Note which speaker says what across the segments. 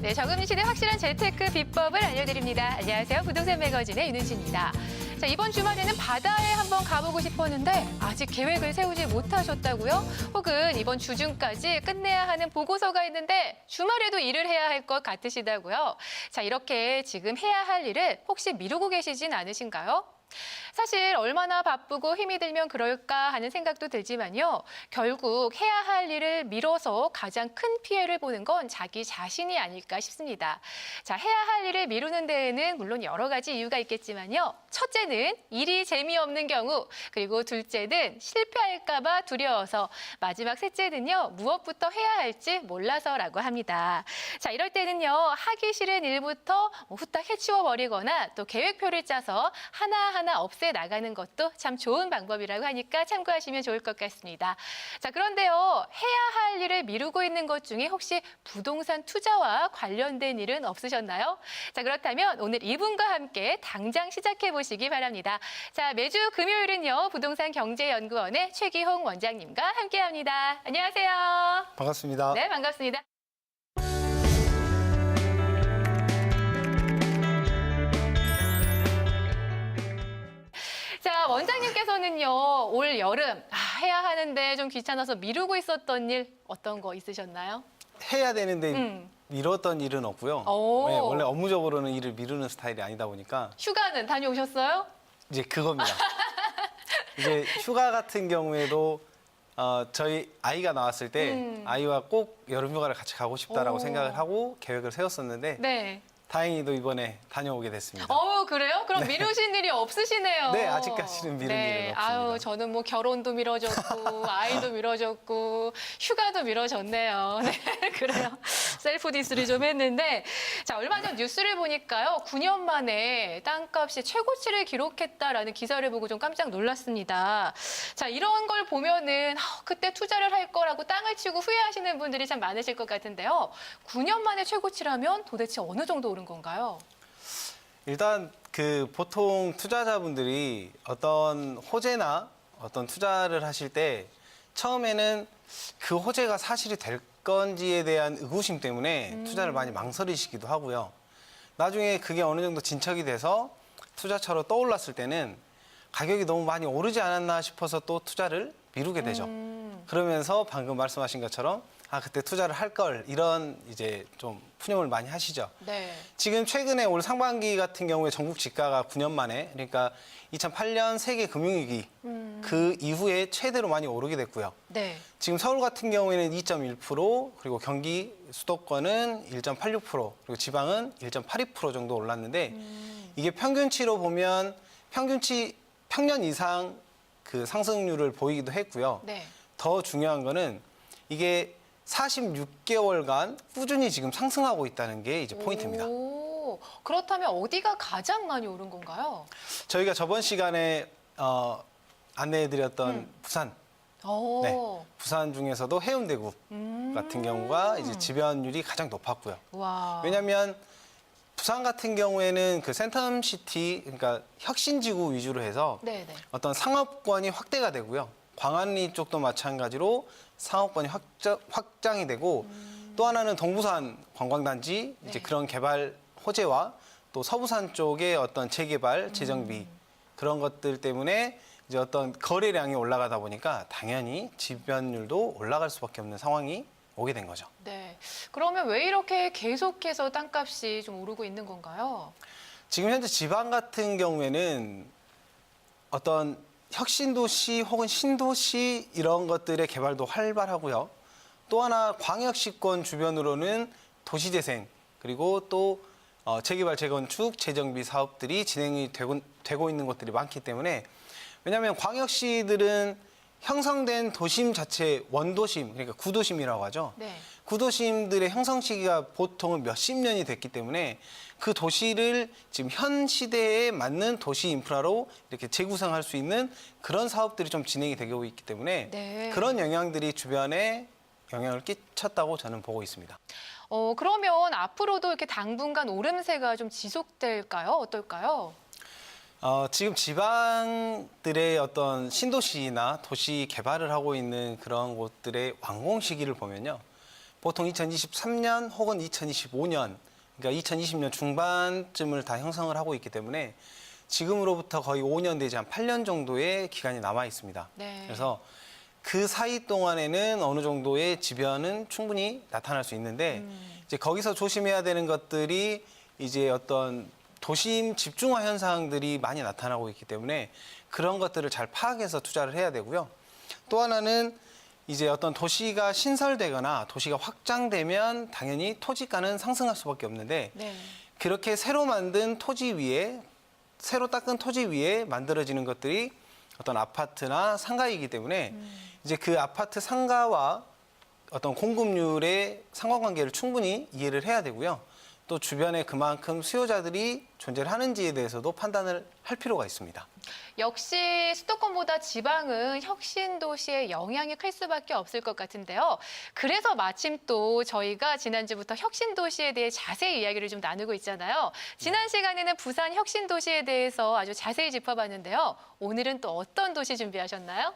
Speaker 1: 네, 적응 시대 확실한 재테크 비법을 알려드립니다. 안녕하세요. 부동산 매거진의 윤은지입니다. 자, 이번 주말에는 바다에 한번 가보고 싶었는데 아직 계획을 세우지 못하셨다고요? 혹은 이번 주중까지 끝내야 하는 보고서가 있는데 주말에도 일을 해야 할 것 같으시다고요? 자, 이렇게 지금 해야 할 일을 혹시 미루고 계시진 않으신가요? 사실 얼마나 바쁘고 힘이 들면 그럴까 하는 생각도 들지만요. 결국 해야 할 일을 미뤄서 가장 큰 피해를 보는 건 자기 자신이 아닐까 싶습니다. 자, 해야 할 일을 미루는 데에는 물론 여러 가지 이유가 있겠지만요. 첫째는 일이 재미없는 경우, 그리고 둘째는 실패할까 봐 두려워서, 마지막 셋째는요. 무엇부터 해야 할지 몰라서라고 합니다. 자, 이럴 때는요. 하기 싫은 일부터 후딱 해치워버리거나 또 계획표를 짜서 하나하나 없애 나가는 것도 참 좋은 방법이라고 하니까 참고하시면 좋을 것 같습니다. 자, 그런데요. 해야 할 일을 미루고 있는 것 중에 혹시 부동산 투자와 관련된 일은 없으셨나요? 자, 그렇다면 오늘 이분과 함께 당장 시작해 보시기 바랍니다. 자, 매주 금요일은요. 부동산 경제연구원의 최기홍 원장님과 함께합니다. 안녕하세요.
Speaker 2: 반갑습니다.
Speaker 1: 네, 반갑습니다. 자, 원장님께서는요, 올 여름 해야 하는데 좀 귀찮아서 미루고 있었던 일 어떤 거 있으셨나요?
Speaker 2: 해야 되는데 미뤘던 일은 없고요.
Speaker 1: 오.
Speaker 2: 네, 원래 업무적으로는 일을 미루는 스타일이 아니다 보니까
Speaker 1: 휴가는 다녀오셨어요?
Speaker 2: 이제 그겁니다. 이제 휴가 같은 경우에도 저희 아이가 나왔을 때 아이와 꼭 여름 휴가를 같이 가고 싶다라고
Speaker 1: 오.
Speaker 2: 생각을 하고 계획을 세웠었는데
Speaker 1: 네.
Speaker 2: 다행히도 이번에 다녀오게 됐습니다.
Speaker 1: 그래요? 그럼 미루신 일이 없으시네요.
Speaker 2: 네, 아직까지는 미룬 일은 없습니다.
Speaker 1: 아유, 저는 뭐 결혼도 미뤄졌고, 아이도 미뤄졌고, 휴가도 미뤄졌네요. 네, 그래요. 셀프 디스를 좀 했는데, 자, 얼마 전 뉴스를 보니까요, 9년 만에 땅값이 최고치를 기록했다라는 기사를 보고 좀 깜짝 놀랐습니다. 자, 이런 걸 보면은 그때 투자를 할 거라고 땅을 치고 후회하시는 분들이 참 많으실 것 같은데요. 9년 만에 최고치라면 도대체 어느 정도 오른 건가요?
Speaker 2: 일단 보통 투자자분들이 어떤 호재나 어떤 투자를 하실 때 처음에는 그 호재가 사실이 될 건지에 대한 의구심 때문에 투자를 많이 망설이시기도 하고요. 나중에 그게 어느 정도 진척이 돼서 투자처로 떠올랐을 때는 가격이 너무 많이 오르지 않았나 싶어서 또 투자를 미루게 되죠. 그러면서 방금 말씀하신 것처럼 그때 투자를 할 걸, 이런 이제 좀 푸념을 많이 하시죠.
Speaker 1: 네.
Speaker 2: 지금 최근에 올 상반기 같은 경우에 전국 지가가 9년 만에, 그러니까 2008년 세계 금융위기 그 이후에 최대로 많이 오르게 됐고요.
Speaker 1: 네.
Speaker 2: 지금 서울 같은 경우에는 2.1%, 그리고 경기 수도권은 1.86%, 그리고 지방은 1.82% 정도 올랐는데 이게 평균치로 보면 평년 이상 그 상승률을 보이기도 했고요.
Speaker 1: 네.
Speaker 2: 더 중요한 거는 이게 46개월간 꾸준히 지금 상승하고 있다는 게 이제 포인트입니다.
Speaker 1: 오, 그렇다면 어디가 가장 많이 오른 건가요?
Speaker 2: 저희가 저번 시간에 안내해드렸던 부산,
Speaker 1: 오.
Speaker 2: 네, 부산 중에서도 해운대구 같은 경우가 이제 지변율이 가장 높았고요.
Speaker 1: 와.
Speaker 2: 왜냐하면 부산 같은 경우에는 그 센텀시티, 그러니까 혁신지구 위주로 해서
Speaker 1: 네네.
Speaker 2: 어떤 상업권이 확대가 되고요. 광안리 쪽도 마찬가지로 상업권이 확장이 되고 또 하나는 동부산 관광단지 이제
Speaker 1: 네.
Speaker 2: 그런 개발 호재와 또 서부산 쪽의 어떤 재개발, 재정비 그런 것들 때문에 이제 어떤 거래량이 올라가다 보니까 당연히 지변율도 올라갈 수밖에 없는 상황이 오게 된 거죠.
Speaker 1: 네. 그러면 왜 이렇게 계속해서 땅값이 좀 오르고 있는 건가요?
Speaker 2: 지금 현재 지방 같은 경우에는 어떤 혁신도시 혹은 신도시 이런 것들의 개발도 활발하고요. 또 하나 광역시권 주변으로는 도시재생 그리고 또 재개발, 재건축, 재정비 사업들이 진행이 되고 있는 곳들이 많기 때문에, 왜냐하면 광역시들은 형성된 도심 자체 원도심, 그러니까 구도심이라고 하죠.
Speaker 1: 네.
Speaker 2: 구도심들의 형성 시기가 보통은 몇십 년이 됐기 때문에 그 도시를 지금 현 시대에 맞는 도시 인프라로 이렇게 재구성할 수 있는 그런 사업들이 좀 진행이 되고 있기 때문에
Speaker 1: 네.
Speaker 2: 그런 영향들이 주변에 영향을 끼쳤다고 저는 보고 있습니다.
Speaker 1: 그러면 앞으로도 이렇게 당분간 오름세가 좀 지속될까요? 어떨까요?
Speaker 2: 지금 지방들의 어떤 신도시나 도시 개발을 하고 있는 그런 곳들의 완공 시기를 보면요. 보통 2023년 혹은 2025년, 그러니까 2020년 중반쯤을 다 형성을 하고 있기 때문에 지금으로부터 거의 5년 되지 한 8년 정도의 기간이 남아 있습니다.
Speaker 1: 네.
Speaker 2: 그래서 그 사이 동안에는 어느 정도의 지변은 충분히 나타날 수 있는데 이제 거기서 조심해야 되는 것들이 이제 어떤 도심 집중화 현상들이 많이 나타나고 있기 때문에 그런 것들을 잘 파악해서 투자를 해야 되고요. 또 하나는 이제 어떤 도시가 신설되거나 도시가 확장되면 당연히 토지가는 상승할 수밖에 없는데
Speaker 1: 네.
Speaker 2: 그렇게 새로 만든 토지 위에 새로 닦은 토지 위에 만들어지는 것들이 어떤 아파트나 상가이기 때문에 이제 그 아파트 상가와 어떤 공급률의 상관관계를 충분히 이해를 해야 되고요. 또 주변에 그만큼 수요자들이 존재를 하는지에 대해서도 판단을 할 필요가 있습니다.
Speaker 1: 역시 수도권보다 지방은 혁신 도시의 영향이 클 수밖에 없을 것 같은데요. 그래서 마침 또 저희가 지난주부터 혁신 도시에 대해 자세히 이야기를 좀 나누고 있잖아요. 지난 시간에는 부산 혁신 도시에 대해서 아주 자세히 짚어봤는데요. 오늘은 또 어떤 도시 준비하셨나요?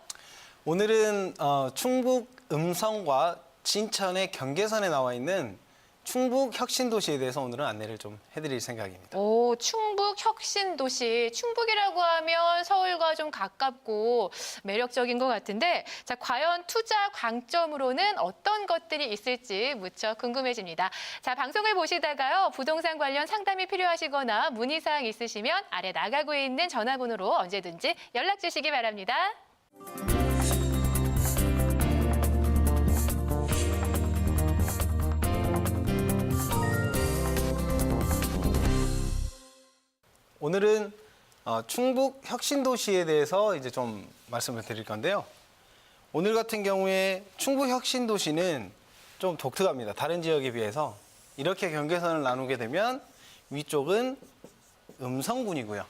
Speaker 2: 오늘은 충북 음성과 진천의 경계선에 나와 있는 충북 혁신도시에 대해서 오늘은 안내를 좀 해드릴 생각입니다.
Speaker 1: 오, 충북 혁신 도시. 충북이라고 하면 서울과 좀 가깝고 매력적인 것 같은데, 자, 과연 투자 강점으로는 어떤 것들이 있을지 무척 궁금해집니다. 자, 방송을 보시다가요, 부동산 관련 상담이 필요하시거나 문의사항 있으시면 아래 나가고 있는 전화번호로 언제든지 연락 주시기 바랍니다.
Speaker 2: 오늘은 충북 혁신도시에 대해서 이제 좀 말씀을 드릴 건데요. 오늘 같은 경우에 충북 혁신도시는 좀 독특합니다. 다른 지역에 비해서 이렇게 경계선을 나누게 되면 위쪽은 음성군이고요.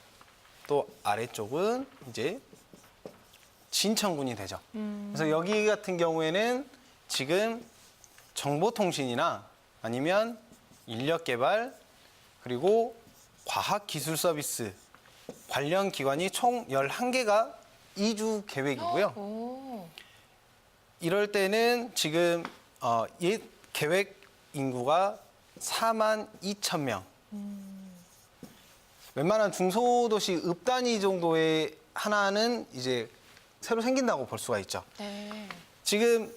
Speaker 2: 또 아래쪽은 이제 진천군이 되죠. 그래서 여기 같은 경우에는 지금 정보통신이나 아니면 인력개발 그리고 과학기술 서비스 관련 기관이 총 11개가 이주 계획이고요.
Speaker 1: 오.
Speaker 2: 이럴 때는 지금 옛 계획 인구가 4만 2천 명. 웬만한 중소도시 읍 단위 정도의 하나는 이제 새로 생긴다고 볼 수가 있죠.
Speaker 1: 네.
Speaker 2: 지금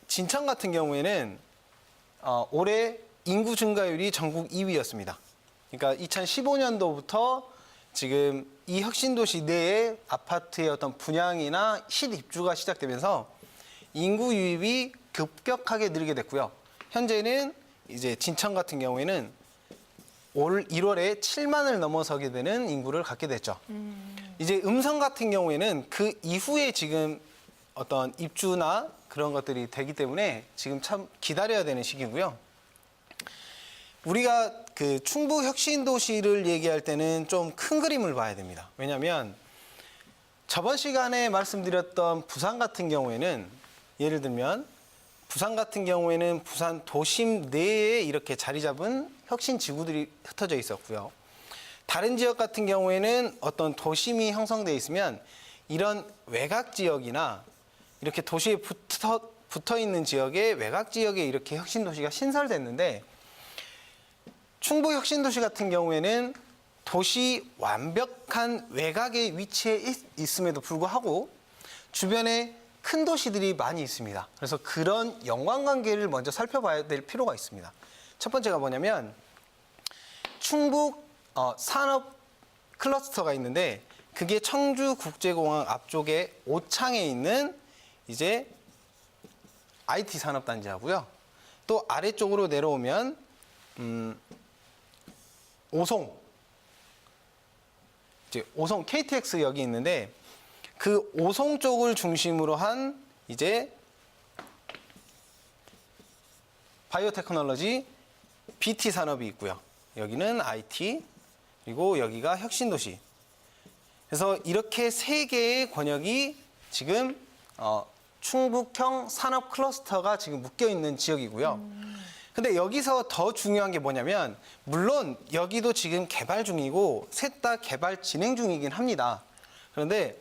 Speaker 2: 진천 같은 경우에는 올해 인구 증가율이 전국 2위였습니다. 그러니까 2015년도부터 지금 이 혁신도시 내에 아파트의 어떤 분양이나 실입주가 시작되면서 인구 유입이 급격하게 늘게 됐고요. 현재는 이제 진천 같은 경우에는 올 1월에 7만을 넘어서게 되는 인구를 갖게 됐죠. 이제 음성 같은 경우에는 그 이후에 지금 어떤 입주나 그런 것들이 되기 때문에 지금 참 기다려야 되는 시기고요. 우리가 그 충북 혁신도시를 얘기할 때는 좀 큰 그림을 봐야 됩니다. 왜냐하면 저번 시간에 말씀드렸던 부산 같은 경우에는 예를 들면 부산 같은 경우에는 부산 도심 내에 이렇게 자리 잡은 혁신 지구들이 흩어져 있었고요. 다른 지역 같은 경우에는 어떤 도심이 형성돼 있으면 이런 외곽 지역이나 이렇게 도시에 붙어 있는 지역에 외곽 지역에 이렇게 혁신도시가 신설됐는데 충북 혁신도시 같은 경우에는 도시 완벽한 외곽에 위치해 있음에도 불구하고 주변에 큰 도시들이 많이 있습니다. 그래서 그런 연관관계를 먼저 살펴봐야 될 필요가 있습니다. 첫 번째가 뭐냐면 충북 산업 클러스터가 있는데 그게 청주국제공항 앞쪽에 오창에 있는 이제 IT 산업단지하고요. 또 아래쪽으로 내려오면 오송 KTX역이 있는데 그 오송 쪽을 중심으로 한 이제 바이오테크놀로지 BT 산업이 있고요. 여기는 IT 그리고 여기가 혁신도시. 그래서 이렇게 세 개의 권역이 지금 충북형 산업 클러스터가 지금 묶여 있는 지역이고요. 근데 여기서 더 중요한 게 뭐냐면 물론 여기도 지금 개발 중이고 셋 다 개발 진행 중이긴 합니다. 그런데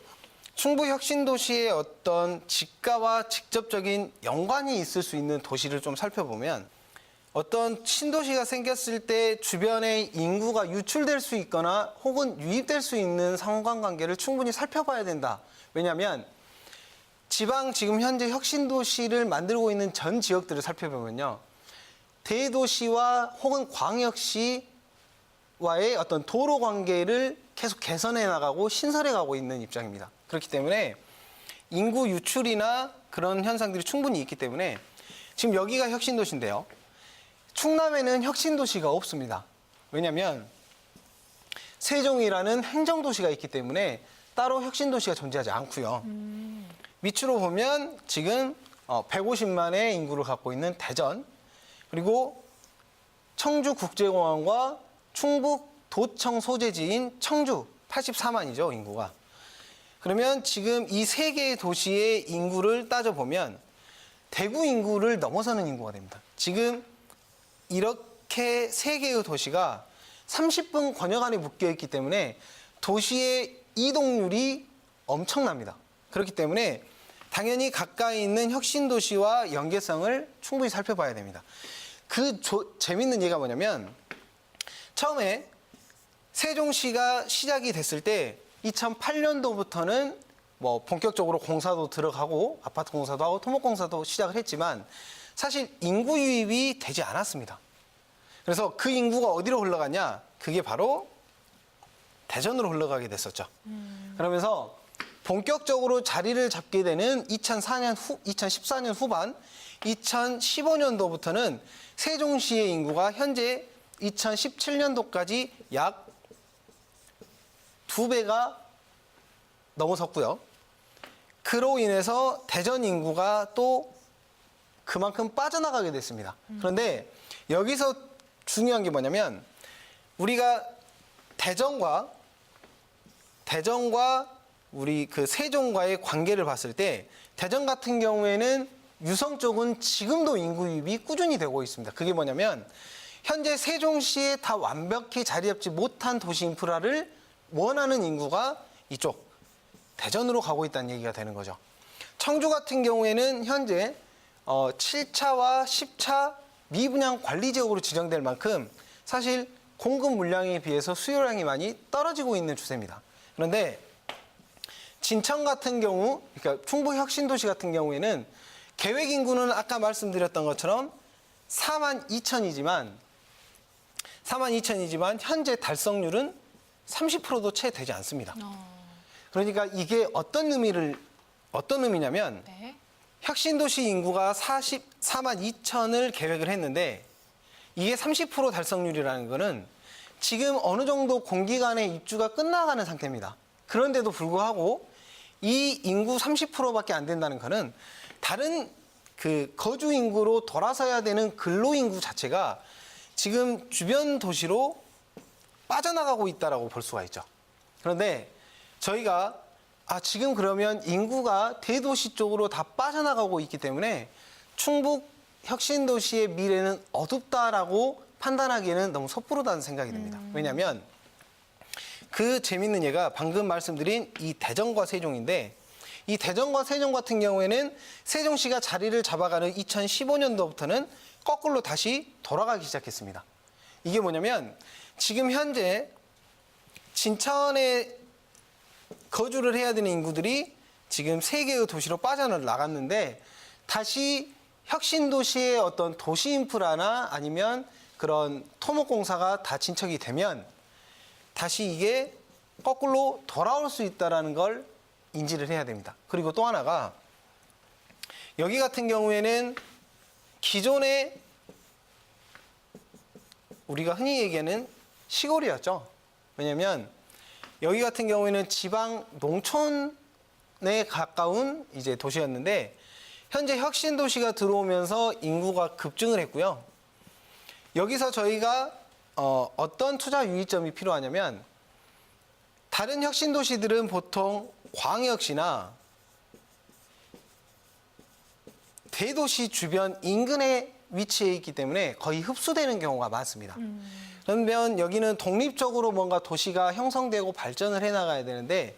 Speaker 2: 충북 혁신도시의 어떤 집가와 직접적인 연관이 있을 수 있는 도시를 좀 살펴보면 어떤 신도시가 생겼을 때 주변에 인구가 유출될 수 있거나 혹은 유입될 수 있는 상관관계를 충분히 살펴봐야 된다. 왜냐하면 지방 지금 현재 혁신도시를 만들고 있는 전 지역들을 살펴보면요. 대도시와 혹은 광역시와의 어떤 도로 관계를 계속 개선해 나가고 신설해 가고 있는 입장입니다. 그렇기 때문에 인구 유출이나 그런 현상들이 충분히 있기 때문에 지금 여기가 혁신도시인데요. 충남에는 혁신도시가 없습니다. 왜냐하면 세종이라는 행정도시가 있기 때문에 따로 혁신도시가 존재하지 않고요. 밑으로 보면 지금 150만의 인구를 갖고 있는 대전, 그리고 청주국제공항과 충북 도청 소재지인 청주 84만이죠, 인구가. 그러면 지금 이 세 개의 도시의 인구를 따져보면 대구 인구를 넘어서는 인구가 됩니다. 지금 이렇게 세 개의 도시가 30분 권역 안에 묶여 있기 때문에 도시의 이동률이 엄청납니다. 그렇기 때문에 당연히 가까이 있는 혁신도시와 연계성을 충분히 살펴봐야 됩니다. 재밌는 얘기가 뭐냐면 처음에 세종시가 시작이 됐을 때 2008년도부터는 뭐 본격적으로 공사도 들어가고 아파트 공사도 하고 토목공사도 시작을 했지만 사실 인구 유입이 되지 않았습니다. 그래서 그 인구가 어디로 흘러가냐? 그게 바로 대전으로 흘러가게 됐었죠. 그러면서 본격적으로 자리를 잡게 되는 2014년 후반, 2015년도부터는 세종시의 인구가 현재 2017년도까지 약 2배가 넘어섰고요. 그로 인해서 대전 인구가 또 그만큼 빠져나가게 됐습니다. 그런데 여기서 중요한 게 뭐냐면 우리가 대전과 우리 그 세종과의 관계를 봤을 때 대전 같은 경우에는 유성 쪽은 지금도 인구 유입이 꾸준히 되고 있습니다. 그게 뭐냐면 현재 세종시에 다 완벽히 자리 잡지 못한 도시 인프라를 원하는 인구가 이쪽 대전으로 가고 있다는 얘기가 되는 거죠. 청주 같은 경우에는 현재 7차와 10차 미분양 관리 지역으로 지정될 만큼 사실 공급 물량에 비해서 수요량이 많이 떨어지고 있는 추세입니다. 그런데 진천 같은 경우, 그러니까 충북 혁신도시 같은 경우에는 계획 인구는 아까 말씀드렸던 것처럼 42,000이지만 현재 달성률은 30%도 채 되지 않습니다. 그러니까 이게 어떤 의미냐면
Speaker 1: 네.
Speaker 2: 혁신도시 인구가 42,000을 계획을 했는데 이게 30% 달성률이라는 거는 지금 어느 정도 공기간의 입주가 끝나가는 상태입니다. 그런데도 불구하고 이 인구 30%밖에 안 된다는 거는 다른 그 거주 인구로 돌아서야 되는 근로 인구 자체가 지금 주변 도시로 빠져나가고 있다라고 볼 수가 있죠. 그런데 저희가 지금 그러면 인구가 대도시 쪽으로 다 빠져나가고 있기 때문에 충북 혁신도시의 미래는 어둡다라고 판단하기에는 너무 섣부르다는 생각이 듭니다. 왜냐하면 그 재밌는 예가 방금 말씀드린 이 대전과 세종인데 이 대전과 세종 같은 경우에는 세종시가 자리를 잡아가는 2015년도부터는 거꾸로 다시 돌아가기 시작했습니다. 이게 뭐냐면 지금 현재 진천에 거주를 해야 되는 인구들이 지금 세 개의 도시로 빠져나갔는데 다시 혁신도시의 어떤 도시 인프라나 아니면 그런 토목공사가 다 진척이 되면 다시 이게 거꾸로 돌아올 수 있다는 걸 인지를 해야 됩니다. 그리고 또 하나가 여기 같은 경우에는 기존에 우리가 흔히 얘기하는 시골이었죠. 왜냐하면 여기 같은 경우에는 지방 농촌에 가까운 이제 도시였는데 현재 혁신도시가 들어오면서 인구가 급증을 했고요. 여기서 저희가 어떤 투자 유의점이 필요하냐면 다른 혁신도시들은 보통 광역시나 대도시 주변 인근에 위치해 있기 때문에 거의 흡수되는 경우가 많습니다. 그러면 여기는 독립적으로 뭔가 도시가 형성되고 발전을 해나가야 되는데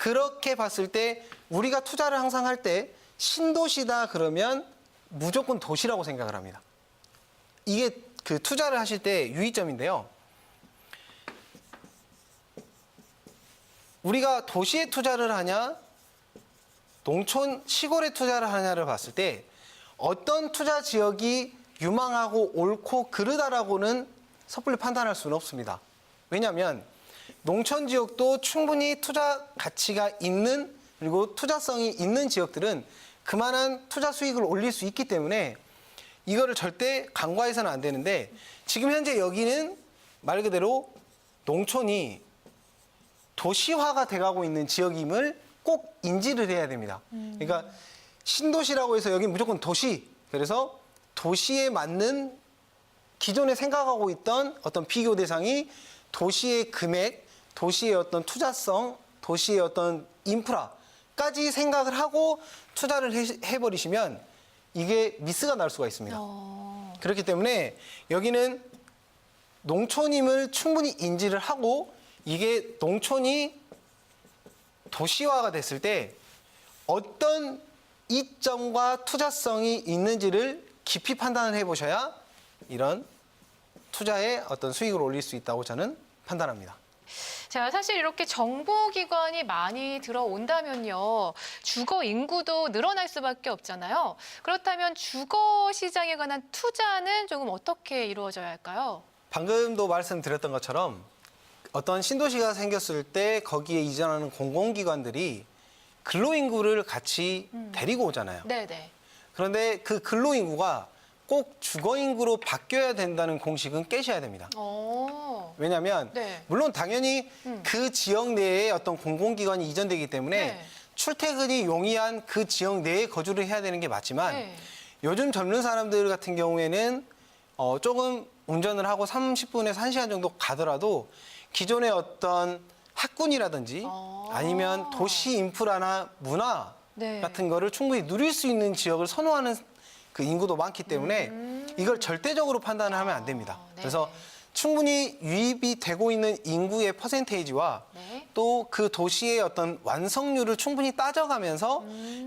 Speaker 2: 그렇게 봤을 때 우리가 투자를 항상 할 때 신도시다 그러면 무조건 도시라고 생각을 합니다. 이게 그 투자를 하실 때 유의점인데요. 우리가 도시에 투자를 하냐, 농촌, 시골에 투자를 하냐를 봤을 때 어떤 투자 지역이 유망하고 옳고 그르다라고는 섣불리 판단할 수는 없습니다. 왜냐하면 농촌 지역도 충분히 투자 가치가 있는 그리고 투자성이 있는 지역들은 그만한 투자 수익을 올릴 수 있기 때문에 이거를 절대 간과해서는 안 되는데 지금 현재 여기는 말 그대로 농촌이 도시화가 돼가고 있는 지역임을 꼭 인지를 해야 됩니다. 그러니까 신도시라고 해서 여기 무조건 도시. 그래서 도시에 맞는 기존에 생각하고 있던 어떤 비교 대상이 도시의 금액, 도시의 어떤 투자성, 도시의 어떤 인프라까지 생각을 하고 투자를 해버리시면 이게 미스가 날 수가 있습니다. 그렇기 때문에 여기는 농촌임을 충분히 인지를 하고 이게 농촌이 도시화가 됐을 때 어떤 이점과 투자성이 있는지를 깊이 판단을 해보셔야 이런 투자에 어떤 수익을 올릴 수 있다고 저는 판단합니다.
Speaker 1: 자, 사실 이렇게 정보기관이 많이 들어온다면요. 주거 인구도 늘어날 수밖에 없잖아요. 그렇다면 주거 시장에 관한 투자는 조금 어떻게 이루어져야 할까요?
Speaker 2: 방금도 말씀드렸던 것처럼 어떤 신도시가 생겼을 때 거기에 이전하는 공공기관들이 근로인구를 같이 데리고 오잖아요.
Speaker 1: 네네.
Speaker 2: 그런데 그 근로인구가 꼭 주거인구로 바뀌어야 된다는 공식은 깨셔야 됩니다. 왜냐하면
Speaker 1: 네.
Speaker 2: 물론 당연히 그 지역 내에 어떤 공공기관이 이전되기 때문에
Speaker 1: 네.
Speaker 2: 출퇴근이 용이한 그 지역 내에 거주를 해야 되는 게 맞지만
Speaker 1: 네.
Speaker 2: 요즘 젊은 사람들 같은 경우에는 조금 운전을 하고 30분에서 1시간 정도 가더라도 기존의 어떤 학군이라든지 아니면 도시 인프라나 문화
Speaker 1: 네.
Speaker 2: 같은 거를 충분히 누릴 수 있는 지역을 선호하는 그 인구도 많기 때문에 이걸 절대적으로 판단을 하면 안 됩니다.
Speaker 1: 네.
Speaker 2: 그래서 충분히 유입이 되고 있는 인구의 퍼센테이지와
Speaker 1: 네.
Speaker 2: 또 그 도시의 어떤 완성률을 충분히 따져가면서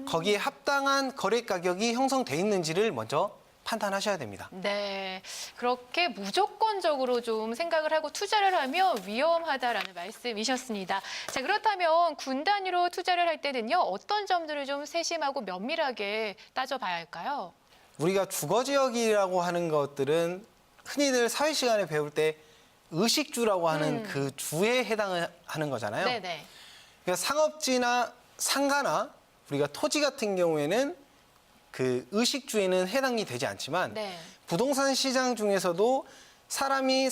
Speaker 2: 거기에 합당한 거래 가격이 형성돼 있는지를 먼저 판단하셔야 됩니다.
Speaker 1: 네, 그렇게 무조건적으로 좀 생각을 하고 투자를 하면 위험하다라는 말씀이셨습니다. 자, 그렇다면 군 단위로 투자를 할 때는요, 어떤 점들을 좀 세심하고 면밀하게 따져봐야 할까요?
Speaker 2: 우리가 주거지역이라고 하는 것들은 흔히들 사회 시간에 배울 때 의식주라고 하는 그 주에 해당을 하는 거잖아요.
Speaker 1: 네네.
Speaker 2: 그러니까 상업지나 상가나 우리가 토지 같은 경우에는 그 의식주에는 해당이 되지 않지만
Speaker 1: 네.
Speaker 2: 부동산 시장 중에서도 사람이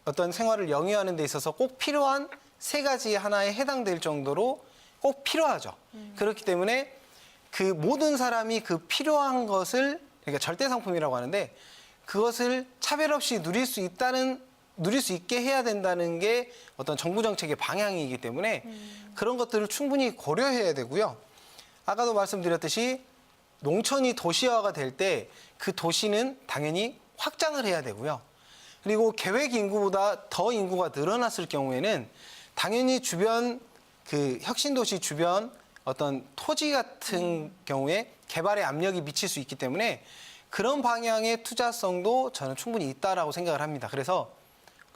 Speaker 2: 어떤 생활을 영위하는 데 있어서 꼭 필요한 세 가지 하나에 해당될 정도로 꼭 필요하죠. 그렇기 때문에 그 모든 사람이 그 필요한 것을 그러니까 절대 상품이라고 하는데 그것을 차별 없이 누릴 수 있게 해야 된다는 게 어떤 정부 정책의 방향이기 때문에 그런 것들을 충분히 고려해야 되고요. 아까도 말씀드렸듯이 농촌이 도시화가 될 때 그 도시는 당연히 확장을 해야 되고요. 그리고 계획 인구보다 더 인구가 늘어났을 경우에는 당연히 주변 그 혁신도시 주변 어떤 토지 같은 경우에 개발에 압력이 미칠 수 있기 때문에 그런 방향의 투자성도 저는 충분히 있다라고 생각을 합니다. 그래서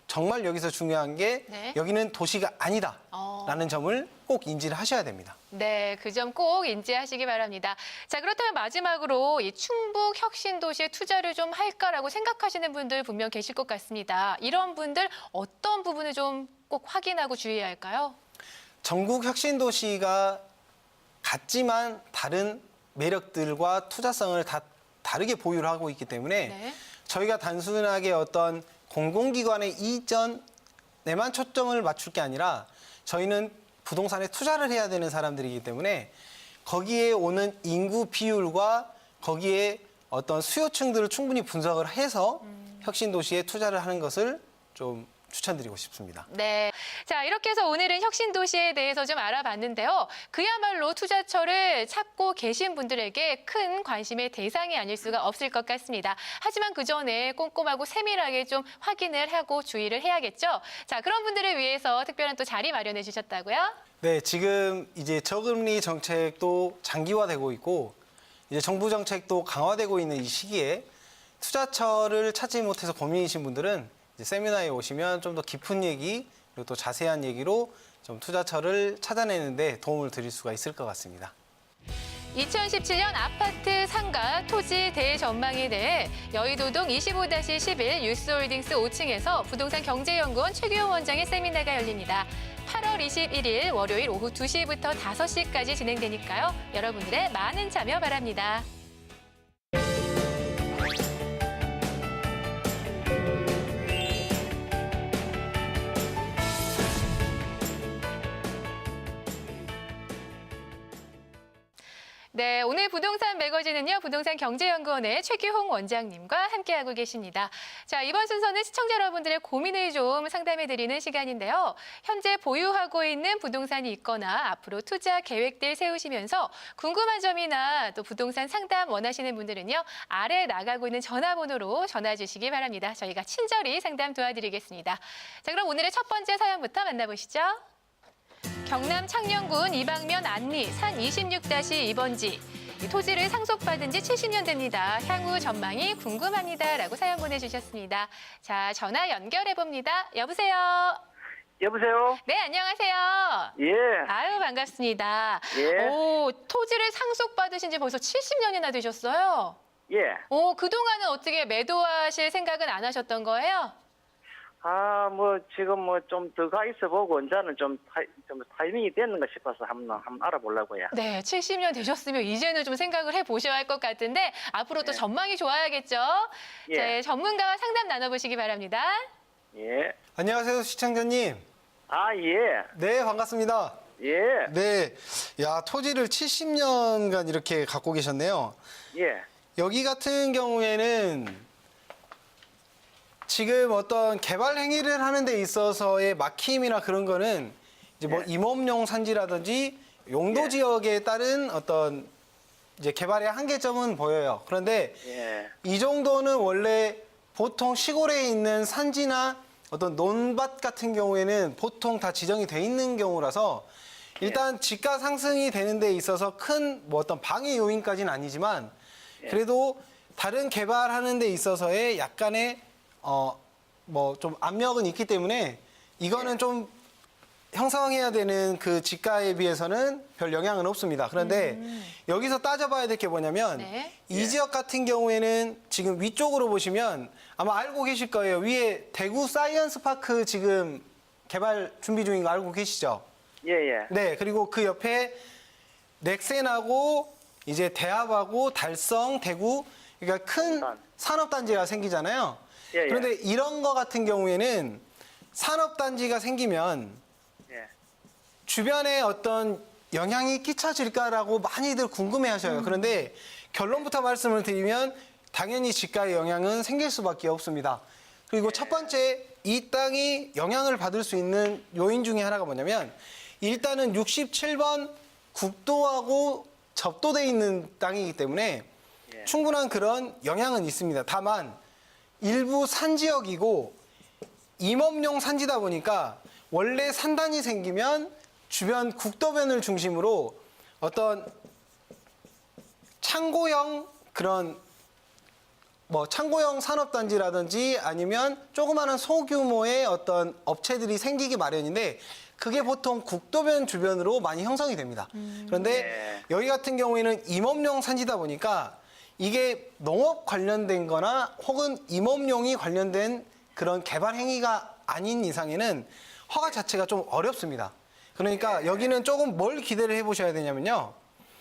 Speaker 2: 정말 여기서 중요한 게
Speaker 1: 네.
Speaker 2: 여기는 도시가 아니다라는 점을 꼭 인지를 하셔야 됩니다.
Speaker 1: 네, 그 점 꼭 인지하시기 바랍니다. 자, 그렇다면 마지막으로 이 충북 혁신도시에 투자를 좀 할까라고 생각하시는 분들 분명 계실 것 같습니다. 이런 분들 어떤 부분을 좀 꼭 확인하고 주의해야 할까요?
Speaker 2: 전국 혁신도시가 같지만 다른 매력들과 투자성을 다 다르게 보유를 하고 있기 때문에
Speaker 1: 네.
Speaker 2: 저희가 단순하게 어떤 공공기관의 이전에만 초점을 맞출 게 아니라 저희는 부동산에 투자를 해야 되는 사람들이기 때문에 거기에 오는 인구 비율과 거기에 어떤 수요층들을 충분히 분석을 해서 혁신도시에 투자를 하는 것을 좀 추천드리고 싶습니다.
Speaker 1: 네. 자, 이렇게 해서 오늘은 혁신도시에 대해서 좀 알아봤는데요. 그야말로 투자처를 찾고 계신 분들에게 큰 관심의 대상이 아닐 수가 없을 것 같습니다. 하지만 그 전에 꼼꼼하고 세밀하게 좀 확인을 하고 주의를 해야겠죠. 자, 그런 분들을 위해서 특별한 또 자리 마련해 주셨다고요?
Speaker 2: 네, 지금 이제 저금리 정책도 장기화되고 있고 이제 정부 정책도 강화되고 있는 이 시기에 투자처를 찾지 못해서 고민이신 분들은 이제 세미나에 오시면 좀 더 깊은 얘기 그리고 또 자세한 얘기로 좀 투자처를 찾아내는데 도움을 드릴 수가 있을 것 같습니다.
Speaker 1: 2017년 아파트 상가 토지 대전망에 대해 여의도동 25-11 유스홀딩스 5층에서 부동산 경제연구원 최규용 원장의 세미나가 열립니다. 8월 21일 월요일 오후 2시부터 5시까지 진행되니까요. 여러분들의 많은 참여 바랍니다. 네, 오늘 부동산 매거진은요, 부동산 경제연구원의 최규홍 원장님과 함께하고 계십니다. 자, 이번 순서는 시청자 여러분들의 고민을 좀 상담해드리는 시간인데요. 현재 보유하고 있는 부동산이 있거나 앞으로 투자 계획들 세우시면서 궁금한 점이나 또 부동산 상담 원하시는 분들은요, 아래 나가고 있는 전화번호로 전화 주시기 바랍니다. 저희가 친절히 상담 도와드리겠습니다. 자, 그럼 오늘의 첫 번째 사연부터 만나보시죠. 경남 창녕군 이방면 안리 산 26-2번지. 이 토지를 상속받은 지 70년 됩니다. 향후 전망이 궁금합니다라고 사연 보내주셨습니다. 자, 전화 연결해봅니다. 여보세요?
Speaker 3: 여보세요?
Speaker 1: 네, 안녕하세요.
Speaker 3: 예,
Speaker 1: 아유, 반갑습니다.
Speaker 3: 예.
Speaker 1: 오, 토지를 상속받으신 지 벌써 70년이나 되셨어요?
Speaker 3: 예.
Speaker 1: 오, 그동안은 어떻게 매도하실 생각은 안 하셨던 거예요?
Speaker 3: 지금 좀 더 가 있어 보고, 이제는 좀 타이밍이 됐는가 싶어서 한번 알아보려고요.
Speaker 1: 네, 70년 되셨으면 이제는 좀 생각을 해보셔야 할 것 같은데 앞으로 또
Speaker 3: 예.
Speaker 1: 전망이 좋아야겠죠?
Speaker 3: 예.
Speaker 1: 네, 전문가와 상담 나눠보시기 바랍니다.
Speaker 3: 예.
Speaker 2: 안녕하세요, 시청자님.
Speaker 3: 예.
Speaker 2: 네, 반갑습니다.
Speaker 3: 예.
Speaker 2: 네, 야, 토지를 70년간 이렇게 갖고 계셨네요.
Speaker 3: 예.
Speaker 2: 여기 같은 경우에는 지금 어떤 개발 행위를 하는 데 있어서의 막힘이나 그런 거는 이제 뭐
Speaker 3: 예.
Speaker 2: 임업용 산지라든지 용도
Speaker 3: 예.
Speaker 2: 지역에 따른 어떤 이제 개발의 한계점은 보여요. 그런데
Speaker 3: 예.
Speaker 2: 이 정도는 원래 보통 시골에 있는 산지나 어떤 논밭 같은 경우에는 보통 다 지정이 돼 있는 경우라서 일단 지가 상승이 되는 데 있어서 큰 뭐 어떤 방해 요인까지는 아니지만 그래도 다른 개발하는 데 있어서의 약간의 뭐 좀 압력은 있기 때문에 이거는 좀 형성해야 되는 그 지가에 비해서는 별 영향은 없습니다. 그런데 여기서 따져봐야 될 게 뭐냐면
Speaker 1: 네.
Speaker 2: 이 지역 같은 경우에는 지금 위쪽으로 보시면 아마 알고 계실 거예요. 위에 대구 사이언스 파크 지금 개발 준비 중인 거 알고 계시죠?
Speaker 3: 예. 예.
Speaker 2: 네, 그리고 그 옆에 넥센하고 이제 대합하고 달성, 대구 그러니까 큰 산업단지가 생기잖아요.
Speaker 3: 예, 예.
Speaker 2: 그런데 이런 거 같은 경우에는 산업단지가 생기면
Speaker 3: 예.
Speaker 2: 주변에 어떤 영향이 끼쳐질까라고 많이들 궁금해하셔요. 그런데 결론부터 말씀을 드리면 당연히 지가의 영향은 생길 수밖에 없습니다. 그리고 첫 번째 이 땅이 영향을 받을 수 있는 요인 중에 하나가 뭐냐면 일단은 67번 국도하고 접도돼 있는 땅이기 때문에
Speaker 3: 예.
Speaker 2: 충분한 그런 영향은 있습니다. 다만 일부 산지역이고 임업용 산지다 보니까 원래 산단이 생기면 주변 국도변을 중심으로 어떤 창고형 그런 뭐 창고형 산업단지라든지 아니면 조그마한 소규모의 어떤 업체들이 생기기 마련인데 그게 보통 국도변 주변으로 많이 형성이 됩니다. 그런데
Speaker 3: 네.
Speaker 2: 여기 같은 경우에는 임업용 산지다 보니까 이게 농업 관련된 거나 혹은 임업용이 관련된 그런 개발 행위가 아닌 이상에는 허가 자체가 좀 어렵습니다. 그러니까 여기는 조금 뭘 기대를 해보셔야 되냐면요.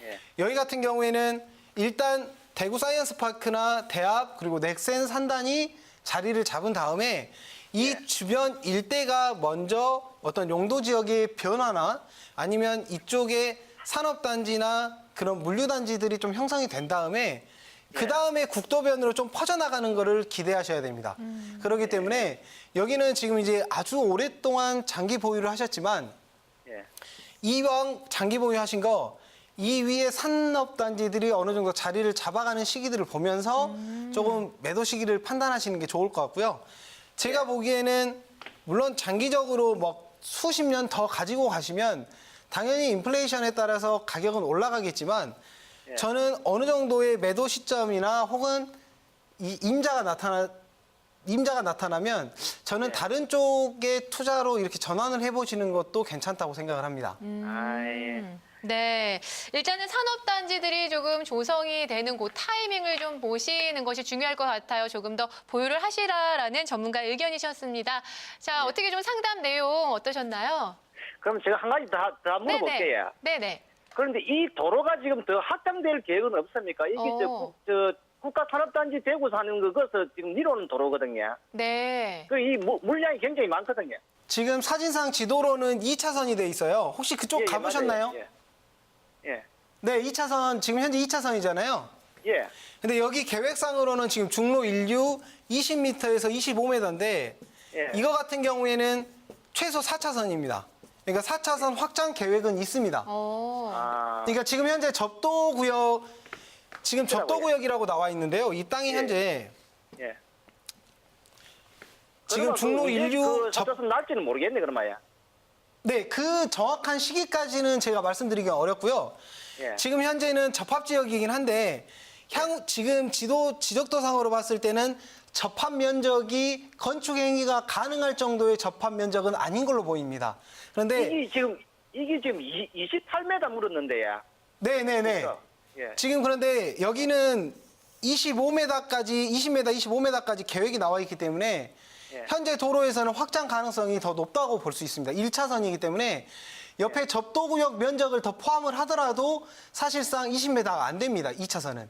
Speaker 3: 예.
Speaker 2: 여기 같은 경우에는 일단 대구 사이언스 파크나 대합 그리고 넥센 산단이 자리를 잡은 다음에 이 주변 일대가 먼저 어떤 용도 지역의 변화나 아니면 이쪽에 산업단지나 그런 물류단지들이 좀 형성이 된 다음에 그 다음에 국도변으로 좀 퍼져나가는 거를 기대하셔야 됩니다. 그렇기 때문에 여기는 지금 이제 아주 오랫동안 장기 보유를 하셨지만
Speaker 3: 예.
Speaker 2: 이왕 장기 보유하신 거 이 위에 산업단지들이 어느 정도 자리를 잡아가는 시기들을 보면서 조금 매도 시기를 판단하시는 게 좋을 것 같고요. 제가 보기에는 물론 장기적으로 뭐 수십 년 더 가지고 가시면 당연히 인플레이션에 따라서 가격은 올라가겠지만 저는 어느 정도의 매도 시점이나 혹은 이 임자가 나타나면 저는 다른 쪽의 투자로 이렇게 전환을 해보시는 것도 괜찮다고 생각을 합니다.
Speaker 3: 아, 예.
Speaker 1: 네, 일단은 산업단지들이 조금 조성이 되는 그 타이밍을 좀 보시는 것이 중요할 것 같아요. 조금 더 보유를 하시라라는 전문가의 의견이셨습니다. 자, 어떻게 좀 상담 내용 어떠셨나요?
Speaker 3: 그럼 제가 한 가지 더 물어볼게요.
Speaker 1: 네네.
Speaker 3: 그런데 이 도로가 지금 더 확장될 계획은 없습니까? 이게 저 국가산업단지 대구 사는 그것을 지금 미루는 도로거든요.
Speaker 1: 네.
Speaker 3: 이 물량이 굉장히 많거든요.
Speaker 2: 지금 사진상 지도로는 2차선이 돼 있어요. 혹시 그쪽 가보셨나요?
Speaker 3: 맞아요. 예.
Speaker 2: 네, 2차선, 지금 현재 2차선이잖아요.
Speaker 3: 예.
Speaker 2: 근데 여기 계획상으로는 지금 중로 1류 20m에서 25m인데
Speaker 3: 예.
Speaker 2: 이거 같은 경우에는 최소 4차선입니다. 그러니까 4차선 확장 계획은 있습니다.
Speaker 3: 아.
Speaker 2: 그러니까 지금 현재 접도구역, 지금 접도구역이라고 나와 있는데요. 이 땅이 현재
Speaker 3: 예.
Speaker 2: 지금 중로 1류
Speaker 3: 접촉선 날지는 모르겠네, 그러면야.
Speaker 2: 네, 그 정확한 시기까지는 제가 말씀드리기 어렵고요.
Speaker 3: 예.
Speaker 2: 지금 현재는 접합지역이긴 한데 향후 지금 지적도상으로 봤을 때는 접합 면적이 건축 행위가 가능할 정도의 접합 면적은 아닌 걸로 보입니다. 그런데
Speaker 3: 이게 지금 28m 물었는데야.
Speaker 2: 네네네.
Speaker 3: 그렇죠? 예.
Speaker 2: 지금 그런데 여기는 25m까지 20m, 25m까지 계획이 나와 있기 때문에
Speaker 3: 예.
Speaker 2: 현재 도로에서는 확장 가능성이 더 높다고 볼 수 있습니다. 1차선이기 때문에 옆에 접도구역 면적을 더 포함을 하더라도 사실상 20m가 안 됩니다. 2차선은.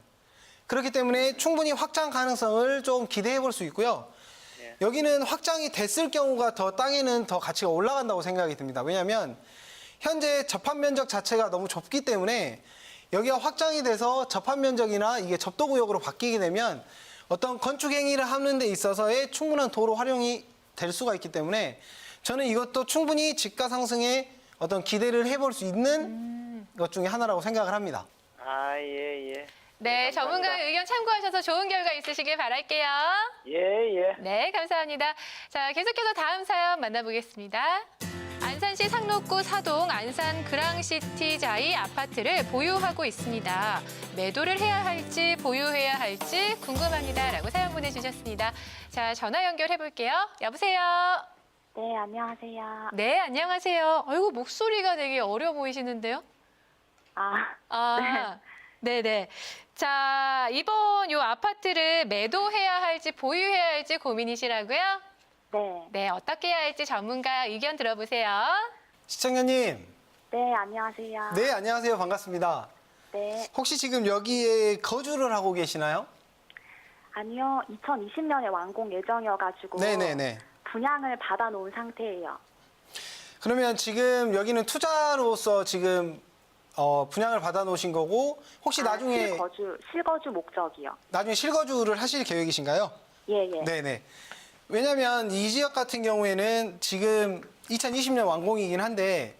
Speaker 2: 그렇기 때문에 충분히 확장 가능성을 좀 기대해 볼 수 있고요.
Speaker 3: 예.
Speaker 2: 여기는 확장이 됐을 경우가 더 땅에는 더 가치가 올라간다고 생각이 듭니다. 왜냐하면 현재 접합 면적 자체가 너무 좁기 때문에 여기가 확장이 돼서 접합 면적이나 이게 접도구역으로 바뀌게 되면 어떤 건축 행위를 하는 데 있어서의 충분한 도로 활용이 될 수가 있기 때문에 저는 이것도 충분히 집가 상승에 어떤 기대를 해볼 수 있는 것 중에 하나라고 생각을 합니다.
Speaker 3: 아, 예, 예.
Speaker 1: 네,
Speaker 3: 감사합니다.
Speaker 1: 전문가의 의견 참고하셔서 좋은 결과 있으시길 바랄게요.
Speaker 3: 예, 예.
Speaker 1: 네, 감사합니다. 자, 계속해서 다음 사연 만나보겠습니다. 안산시 상록구 사동 안산 그랑시티자이 아파트를 보유하고 있습니다. 매도를 해야 할지 보유해야 할지 궁금합니다. 라고 사연 보내주셨습니다. 자, 전화 연결해 볼게요. 여보세요?
Speaker 4: 네, 안녕하세요.
Speaker 1: 네, 안녕하세요. 아이고, 목소리가 되게 어려 보이시는데요? 네네. 자, 이번 요 아파트를 매도해야 할지 보유해야 할지 고민이시라고요?
Speaker 4: 네.
Speaker 1: 네, 어떻게 해야 할지 전문가 의견 들어보세요.
Speaker 2: 시청자님,
Speaker 4: 네, 안녕하세요.
Speaker 2: 네, 안녕하세요. 반갑습니다.
Speaker 4: 네.
Speaker 2: 혹시 지금 여기에 거주를 하고 계시나요?
Speaker 4: 아니요, 2020년에 완공 예정이어가지고
Speaker 2: 네네네.
Speaker 4: 분양을 받아놓은 상태예요.
Speaker 2: 그러면 지금 여기는 투자로서 지금 분양을 받아 놓으신 거고 혹시 나중에
Speaker 4: 실거주 목적이요.
Speaker 2: 나중에 실거주를 하실 계획이신가요?
Speaker 4: 예, 예.
Speaker 2: 네네. 왜냐하면 이 지역 같은 경우에는 지금 2020년 완공이긴 한데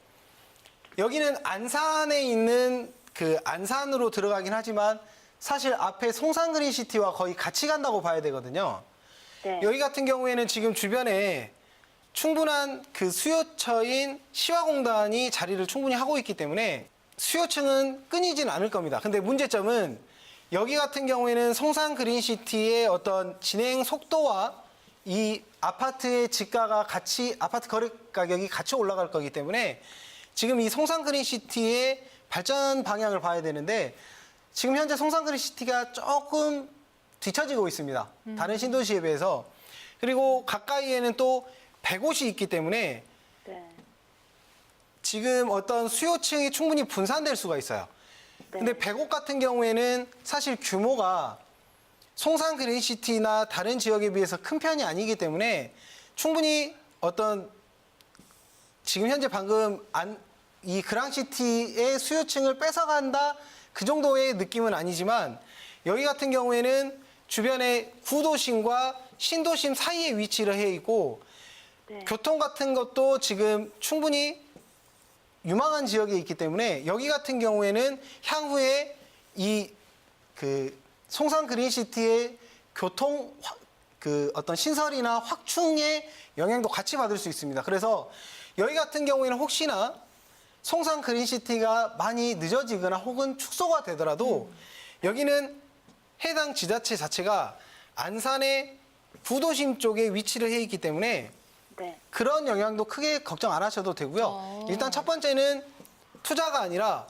Speaker 2: 여기는 안산에 있는 그 안산으로 들어가긴 하지만 사실 앞에 송산그린시티와 거의 같이 간다고 봐야 되거든요.
Speaker 4: 네.
Speaker 2: 여기 같은 경우에는 지금 주변에 충분한 그 수요처인 시화공단이 자리를 충분히 하고 있기 때문에 수요층은 끊이진 않을 겁니다. 근데 문제점은 여기 같은 경우에는 송산그린시티의 어떤 진행 속도와 이 아파트의 지가가 아파트 거래 가격이 같이 올라갈 거기 때문에 지금 이 송산그린시티의 발전 방향을 봐야 되는데 지금 현재 송산그린시티가 조금 뒤처지고 있습니다. 다른 신도시에 비해서. 그리고 가까이에는 또 100곳이 있기 때문에
Speaker 4: 네.
Speaker 2: 지금 어떤 수요층이 충분히 분산될 수가 있어요.
Speaker 4: 네.
Speaker 2: 근데 100곳 같은 경우에는 사실 규모가 송산그린시티나 다른 지역에 비해서 큰 편이 아니기 때문에 충분히 어떤 지금 현재 방금 이 그랑시티의 수요층을 뺏어간다 그 정도의 느낌은 아니지만 여기 같은 경우에는 주변에 구도심과 신도심 사이에 위치를 해 있고
Speaker 4: 네.
Speaker 2: 교통 같은 것도 지금 충분히 유망한 지역에 있기 때문에 여기 같은 경우에는 향후에 이 송산 그린시티의 교통 어떤 신설이나 확충의 영향도 같이 받을 수 있습니다. 그래서 여기 같은 경우에는 혹시나 송산 그린시티가 많이 늦어지거나 혹은 축소가 되더라도 여기는 해당 지자체 자체가 안산의 구도심 쪽에 위치를 해 있기 때문에
Speaker 4: 네.
Speaker 2: 그런 영향도 크게 걱정 안 하셔도 되고요. 일단 첫 번째는 투자가 아니라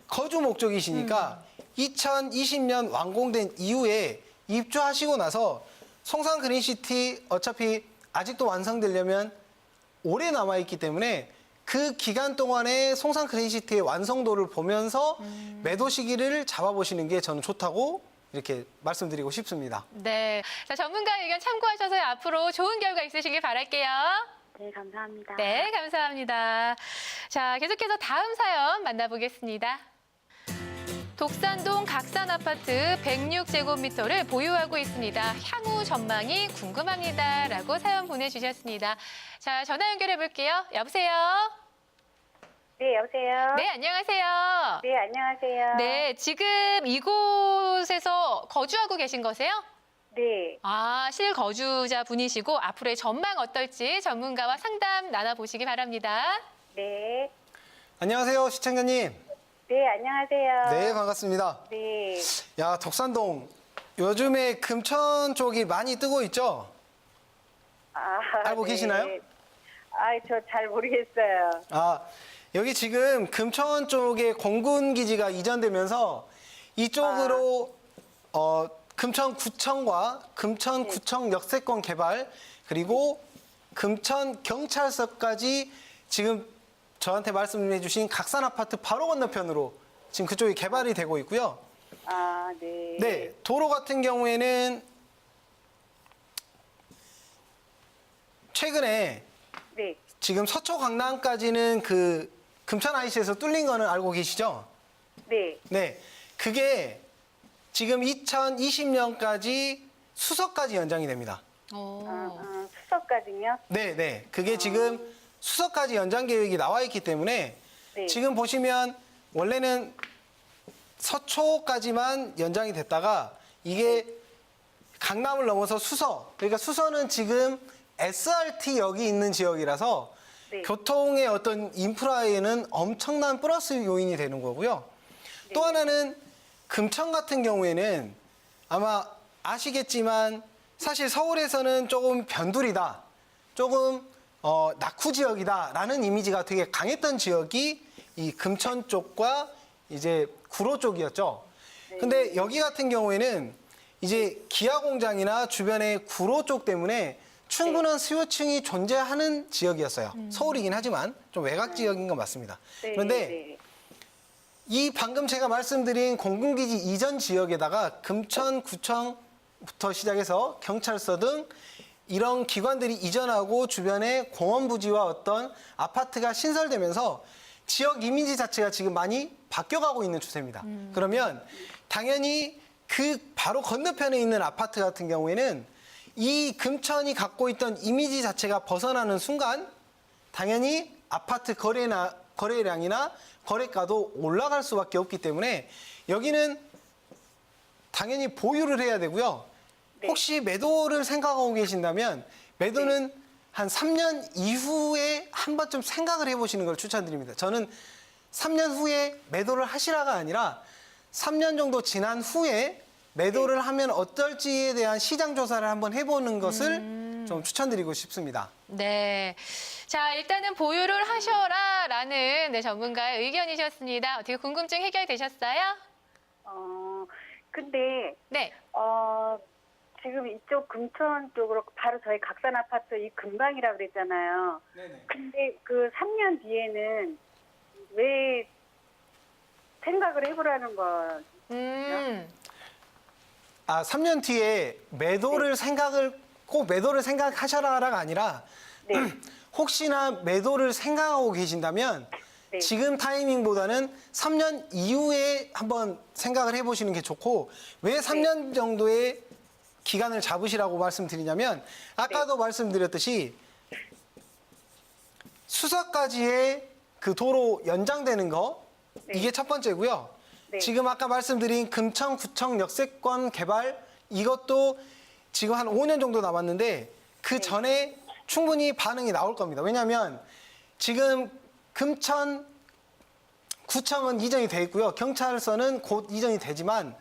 Speaker 2: 거주 목적이시니까 2020년 완공된 이후에 입주하시고 나서 송산 그린시티 어차피 아직도 완성되려면 오래 남아있기 때문에 그 기간 동안에 송산 그린시티의 완성도를 보면서 매도 시기를 잡아보시는 게 저는 좋다고 이렇게 말씀드리고 싶습니다.
Speaker 1: 네. 자, 전문가 의견 참고하셔서 앞으로 좋은 결과 있으시길 바랄게요.
Speaker 4: 네, 감사합니다.
Speaker 1: 네, 감사합니다. 자, 계속해서 다음 사연 만나보겠습니다. 독산동 각산 아파트 106제곱미터를 보유하고 있습니다. 향후 전망이 궁금합니다. 라고 사연 보내주셨습니다. 자, 전화 연결해 볼게요. 여보세요?
Speaker 5: 네, 여보세요?
Speaker 1: 네, 안녕하세요.
Speaker 5: 네, 안녕하세요.
Speaker 1: 네, 지금 이곳에서 거주하고 계신 거세요?
Speaker 5: 네,
Speaker 1: 아, 실거주자 분이시고 앞으로의 전망 어떨지 전문가와 상담 나눠보시기 바랍니다.
Speaker 5: 네.
Speaker 2: 안녕하세요, 시청자님.
Speaker 5: 네, 안녕하세요.
Speaker 2: 네, 반갑습니다.
Speaker 5: 네.
Speaker 2: 야, 독산동. 요즘에 금천 쪽이 많이 뜨고 있죠?
Speaker 5: 아,
Speaker 2: 알고
Speaker 5: 네.
Speaker 2: 계시나요?
Speaker 5: 아, 저 잘 모르겠어요.
Speaker 2: 아, 여기 지금 금천 쪽에 공군기지가 이전되면서 이쪽으로 금천구청과 금천구청 역세권 개발 그리고 금천경찰서까지 지금 저한테 말씀해 주신 각산 아파트 바로 건너편으로 지금 그쪽이 개발이 되고 있고요.
Speaker 5: 아, 네.
Speaker 2: 네, 도로 같은 경우에는 최근에
Speaker 5: 네.
Speaker 2: 지금 서초 강남까지는 그 금천 IC에서 뚫린 거는 알고 계시죠?
Speaker 5: 네.
Speaker 2: 네, 그게 지금 2020년까지 수서까지 연장이 됩니다.
Speaker 5: 수서까지요?
Speaker 2: 네, 네. 그게 지금 수서까지 연장 계획이 나와 있기 때문에
Speaker 5: 네.
Speaker 2: 지금 보시면 원래는 서초까지만 연장이 됐다가 이게 강남을 넘어서 수서, 그러니까 수서는 지금 SRT역이 있는 지역이라서
Speaker 5: 네.
Speaker 2: 교통의 어떤 인프라에는 엄청난 플러스 요인이 되는 거고요. 또 하나는 금천 같은 경우에는 아마 아시겠지만 사실 서울에서는 조금 변두리다, 조금 낙후 지역이다라는 이미지가 되게 강했던 지역이 이 금천 쪽과 이제 구로 쪽이었죠. 근데 여기 같은 경우에는 이제 기아 공장이나 주변의 구로 쪽 때문에 충분한 수요층이 존재하는 지역이었어요. 서울이긴 하지만 좀 외곽 지역인 건 맞습니다.
Speaker 5: 네.
Speaker 2: 그런데
Speaker 5: 네.
Speaker 2: 이 방금 제가 말씀드린 공군기지 이전 지역에다가 금천구청부터 시작해서 경찰서 등 이런 기관들이 이전하고 주변에 공원 부지와 어떤 아파트가 신설되면서 지역 이미지 자체가 지금 많이 바뀌어가고 있는 추세입니다. 그러면 당연히 그 바로 건너편에 있는 아파트 같은 경우에는 이 금천이 갖고 있던 이미지 자체가 벗어나는 순간 당연히 아파트 거래량이나 거래가도 올라갈 수밖에 없기 때문에 여기는 당연히 보유를 해야 되고요. 혹시 매도를 생각하고 계신다면 매도는 한 3년 이후에 한 번쯤 생각을 해보시는 걸 추천드립니다. 저는 3년 후에 매도를 하시라가 아니라 3년 정도 지난 후에 매도를 하면 어떨지에 대한 시장 조사를 한번 해보는 것을 좀 추천드리고 싶습니다.
Speaker 1: 네. 자, 일단은 보유를 하셔라라는 네, 전문가의 의견이셨습니다. 어떻게 궁금증 해결되셨어요?
Speaker 5: 근데,
Speaker 1: 네.
Speaker 5: 지금 이쪽 금천 쪽으로 바로 저희 각산 아파트 이 근방이라고 그랬잖아요.
Speaker 2: 네네.
Speaker 5: 근데 그 3년 뒤에는 왜 생각을 해보라는 거?
Speaker 2: 아, 3년 뒤에 매도를 꼭 매도를 생각하셔라가 아니라
Speaker 5: 네.
Speaker 2: 혹시나 매도를 생각하고 계신다면
Speaker 5: 네.
Speaker 2: 지금 타이밍보다는 3년 이후에 한번 생각을 해보시는 게 좋고, 왜 3년 정도의 기간을 잡으시라고 말씀드리냐면, 아까도 말씀드렸듯이 수서까지의 그 도로 연장되는 거, 이게 첫 번째고요.
Speaker 5: 네.
Speaker 2: 지금 아까 말씀드린 금천 구청 역세권 개발, 이것도 지금 한 5년 정도 남았는데 그 전에 충분히 반응이 나올 겁니다. 왜냐하면 지금 금천 구청은 이전이 돼 있고요. 경찰서는 곧 이전이 되지만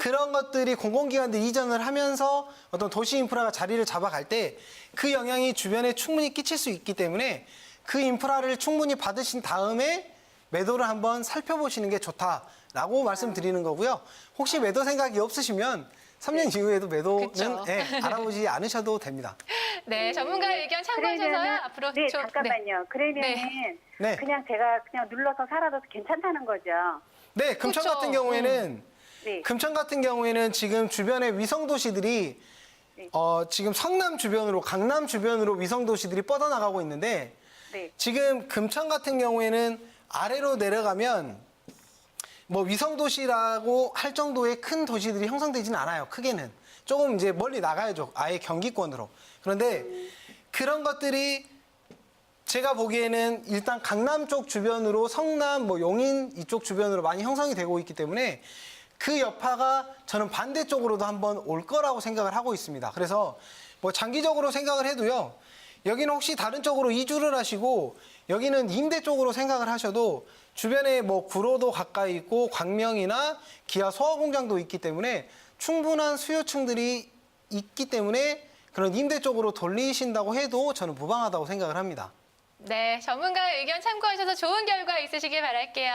Speaker 2: 그런 것들이 공공기관들 이전을 하면서 어떤 도시 인프라가 자리를 잡아갈 때 그 영향이 주변에 충분히 끼칠 수 있기 때문에 그 인프라를 충분히 받으신 다음에 매도를 한번 살펴보시는 게 좋다라고 말씀드리는 거고요. 혹시 매도 생각이 없으시면 3년 이후에도 매도는
Speaker 1: 그쵸.
Speaker 2: 알아보지 않으셔도 됩니다.
Speaker 1: 네, 전문가의 의견 참고하셔서요.
Speaker 5: 그러면은-
Speaker 1: 앞으로
Speaker 5: 네,
Speaker 1: 좀
Speaker 5: 잠깐만요. 그러면은
Speaker 2: 네.
Speaker 5: 그냥 제가 그냥 눌러서 살아도 괜찮다는 거죠.
Speaker 2: 네, 금천
Speaker 1: 그쵸.
Speaker 2: 같은 경우에는
Speaker 5: 네.
Speaker 2: 금천 같은 경우에는 지금 주변의 위성 도시들이
Speaker 5: 네.
Speaker 2: 지금 성남 주변으로 강남 주변으로 위성 도시들이 뻗어나가고 있는데
Speaker 5: 네.
Speaker 2: 지금 금천 같은 경우에는 아래로 내려가면 뭐 위성 도시라고 할 정도의 큰 도시들이 형성되지는 않아요. 크게는 조금 이제 멀리 나가야죠. 아예 경기권으로. 그런데 그런 것들이 제가 보기에는 일단 강남 쪽 주변으로 성남, 뭐 용인 이쪽 주변으로 많이 형성이 되고 있기 때문에 그 여파가 저는 반대쪽으로도 한번 올 거라고 생각을 하고 있습니다. 그래서 뭐 장기적으로 생각을 해도요. 여기는 혹시 다른 쪽으로 이주를 하시고 여기는 임대 쪽으로 생각을 하셔도 주변에 뭐 구로도 가까이 있고 광명이나 기아 소화공장도 있기 때문에 충분한 수요층들이 있기 때문에 그런 임대 쪽으로 돌리신다고 해도 저는 무방하다고 생각을 합니다.
Speaker 1: 네, 전문가의 의견 참고하셔서 좋은 결과 있으시길 바랄게요.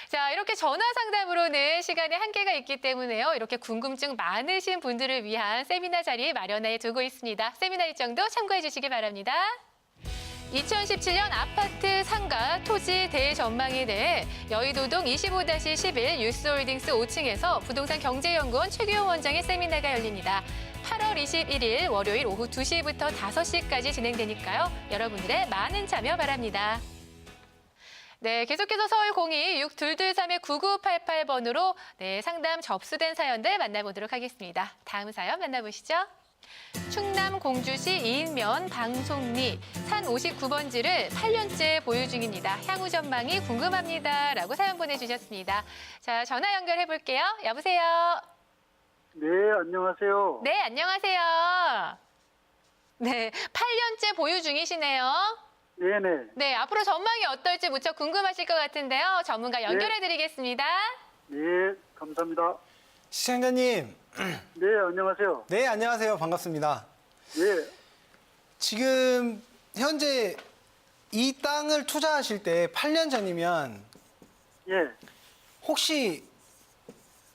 Speaker 1: 자, 이렇게 전화 상담으로는 시간에 한계가 있기 때문에요. 이렇게 궁금증 많으신 분들을 위한 세미나 자리 마련해 두고 있습니다. 세미나 일정도 참고해 주시기 바랍니다. 2017년 아파트 상가 토지 대전망에 대해 여의도동 25-11 유스홀딩스 5층에서 부동산 경제연구원 최규호 원장의 세미나가 열립니다. 8월 21일 월요일 오후 2시부터 5시까지 진행되니까요. 여러분들의 많은 참여 바랍니다. 네, 계속해서 서울 02-6223-9988번으로 상담 접수된 사연들 만나보도록 하겠습니다. 다음 사연 만나보시죠. 충남 공주시 이인면 방송리 산 59번지를 8년째 보유 중입니다. 향후 전망이 궁금합니다. 라고 사연 보내주셨습니다. 자, 전화 연결해 볼게요. 여보세요.
Speaker 6: 네, 안녕하세요.
Speaker 1: 네, 안녕하세요. 네, 8년째 보유 중이시네요.
Speaker 6: 네네.
Speaker 1: 네, 앞으로 전망이 어떨지 무척 궁금하실 것 같은데요. 전문가 연결해 드리겠습니다.
Speaker 6: 네, 감사합니다.
Speaker 2: 시청자님,
Speaker 6: 네, 안녕하세요.
Speaker 2: 네, 안녕하세요. 반갑습니다.
Speaker 6: 네,
Speaker 2: 지금 현재 이 땅을 투자하실 때 8년 전이면
Speaker 6: 예,
Speaker 2: 혹시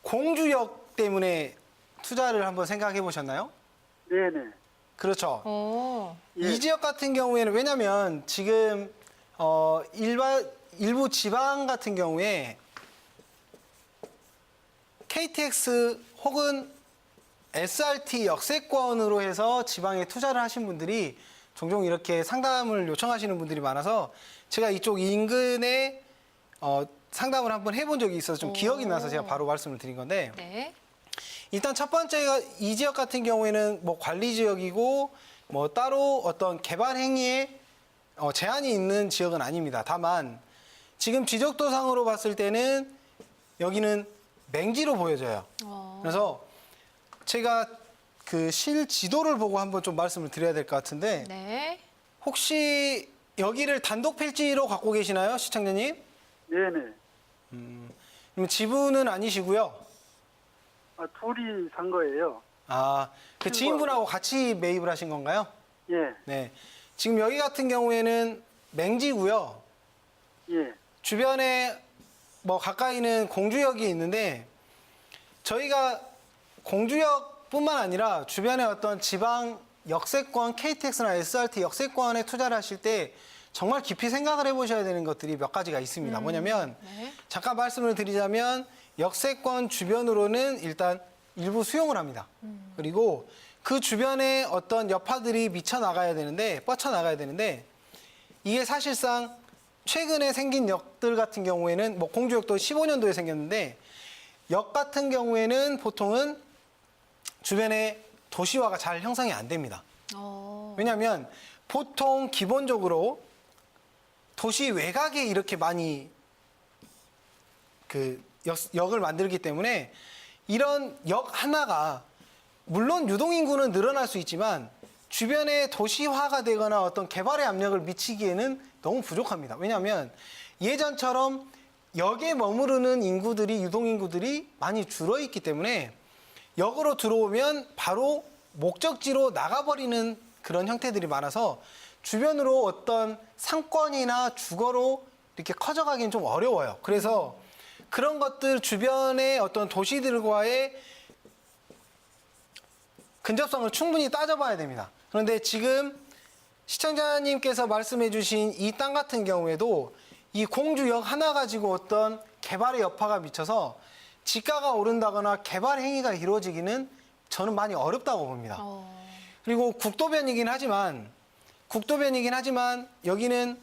Speaker 2: 공주역 때문에 투자를 한번 생각해 보셨나요?
Speaker 6: 네네.
Speaker 2: 그렇죠.
Speaker 1: 오.
Speaker 6: 예.
Speaker 2: 이 지역 같은 경우에는 왜냐면 지금 일부 지방 같은 경우에 KTX 혹은 SRT 역세권으로 해서 지방에 투자를 하신 분들이 종종 이렇게 상담을 요청하시는 분들이 많아서 제가 이쪽 인근에 상담을 한번 해본 적이 있어서 좀 기억이 나서 제가 바로 말씀을 드린 건데
Speaker 1: 네.
Speaker 2: 일단 첫 번째가 이 지역 같은 경우에는 뭐 관리 지역이고 뭐 따로 어떤 개발 행위에 제한이 있는 지역은 아닙니다. 다만 지금 지적도상으로 봤을 때는 여기는 맹지로 보여져요. 그래서 제가 그 실 지도를 보고 한번 좀 말씀을 드려야 될 것 같은데
Speaker 1: 네.
Speaker 2: 혹시 여기를 단독 필지로 갖고 계시나요, 시청자님?
Speaker 6: 네네.
Speaker 2: 그럼 지분은 아니시고요.
Speaker 6: 아, 둘이 산 거예요.
Speaker 2: 아, 그 지인분하고 같이 매입을 하신 건가요?
Speaker 6: 예,
Speaker 2: 네. 지금 여기 같은 경우에는 맹지고요.
Speaker 6: 예,
Speaker 2: 주변에 뭐 가까이는 공주역이 있는데 저희가 공주역뿐만 아니라 주변에 어떤 지방 역세권, KTX나 SRT 역세권에 투자를 하실 때 정말 깊이 생각을 해보셔야 되는 것들이 몇 가지가 있습니다. 뭐냐면
Speaker 1: 네.
Speaker 2: 잠깐 말씀을 드리자면 역세권 주변으로는 일단 일부 수용을 합니다. 그리고 그 주변에 어떤 여파들이 미쳐 나가야 되는데 뻗쳐 나가야 되는데 이게 사실상 최근에 생긴 역들 같은 경우에는 뭐 공주역도 15년도에 생겼는데 역 같은 경우에는 보통은 주변에 도시화가 잘 형성이 안 됩니다. 왜냐하면 보통 기본적으로 도시 외곽에 이렇게 많이 그 역을 만들기 때문에 이런 역 하나가 물론 유동인구는 늘어날 수 있지만 주변에 도시화가 되거나 어떤 개발의 압력을 미치기에는 너무 부족합니다. 왜냐하면 예전처럼 역에 머무르는 인구들이 유동인구들이 많이 줄어 있기 때문에 역으로 들어오면 바로 목적지로 나가버리는 그런 형태들이 많아서 주변으로 어떤 상권이나 주거로 이렇게 커져가기는 좀 어려워요. 그래서 그런 것들 주변의 어떤 도시들과의 근접성을 충분히 따져봐야 됩니다. 그런데 지금 시청자님께서 말씀해 주신 이 땅 같은 경우에도 이 공주역 하나 가지고 어떤 개발의 여파가 미쳐서 지가가 오른다거나 개발 행위가 이루어지기는 저는 많이 어렵다고 봅니다. 그리고 국도변이긴 하지만 여기는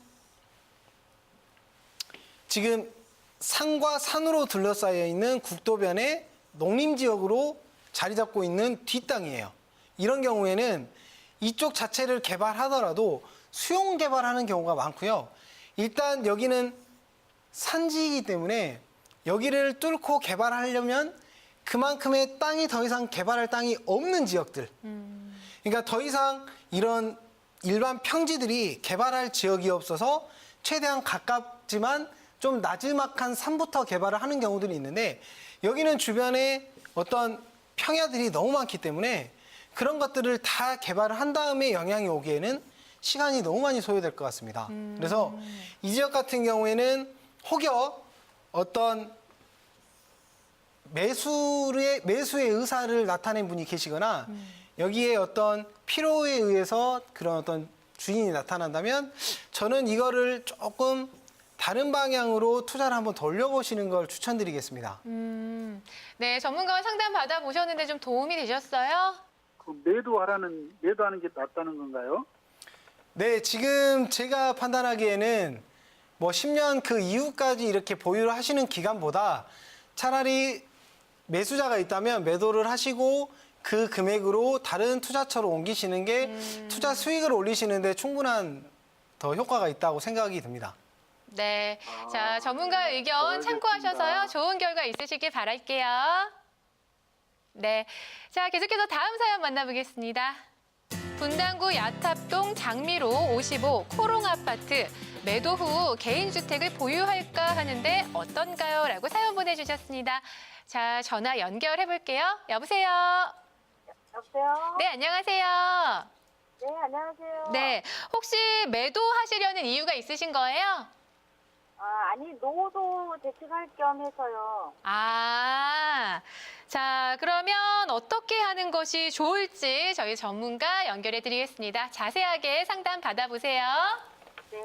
Speaker 2: 지금 산과 산으로 둘러싸여 있는 국도변의 농림지역으로 자리 잡고 있는 뒷땅이에요. 이런 경우에는 이쪽 자체를 개발하더라도 수용 개발하는 경우가 많고요. 일단 여기는 산지이기 때문에 여기를 뚫고 개발하려면 그만큼의 땅이 더 이상 개발할 땅이 없는 지역들. 그러니까 더 이상 이런 일반 평지들이 개발할 지역이 없어서 최대한 가깝지만 좀 나지막한 산부터 개발을 하는 경우들이 있는데 여기는 주변에 어떤 평야들이 너무 많기 때문에 그런 것들을 다 개발을 한 다음에 영향이 오기에는 시간이 너무 많이 소요될 것 같습니다. 그래서 이 지역 같은 경우에는 혹여 어떤 매수의 의사를 나타낸 분이 계시거나 여기에 어떤 필요에 의해서 그런 어떤 주인이 나타난다면 저는 이거를 조금 다른 방향으로 투자를 한번 돌려보시는 걸 추천드리겠습니다.
Speaker 1: 네, 전문가와 상담 받아보셨는데 좀 도움이 되셨어요?
Speaker 6: 그 매도하는 게 낫다는 건가요?
Speaker 2: 네, 지금 제가 판단하기에는 뭐 10년 그 이후까지 이렇게 보유를 하시는 기간보다 차라리 매수자가 있다면 매도를 하시고 그 금액으로 다른 투자처로 옮기시는 게 투자 수익을 올리시는데 충분한 더 효과가 있다고 생각이 듭니다.
Speaker 1: 네, 자 전문가 의견 참고하셔서요. 좋은 결과 있으시길 바랄게요. 네, 자 계속해서 다음 사연 만나보겠습니다. 분당구 야탑동 장미로 55 코롱 아파트 매도 후 개인주택을 보유할까 하는데 어떤가요? 라고 사연 보내주셨습니다. 자, 전화 연결해 볼게요. 여보세요?
Speaker 5: 여보세요?
Speaker 1: 네, 안녕하세요.
Speaker 5: 네, 안녕하세요.
Speaker 1: 네, 혹시 매도하시려는 이유가 있으신 거예요?
Speaker 5: 아니, 노후도 대책할 겸 해서요.
Speaker 1: 아, 자, 그러면 어떻게 하는 것이 좋을지 저희 전문가 연결해 드리겠습니다. 자세하게 상담 받아보세요.
Speaker 5: 네.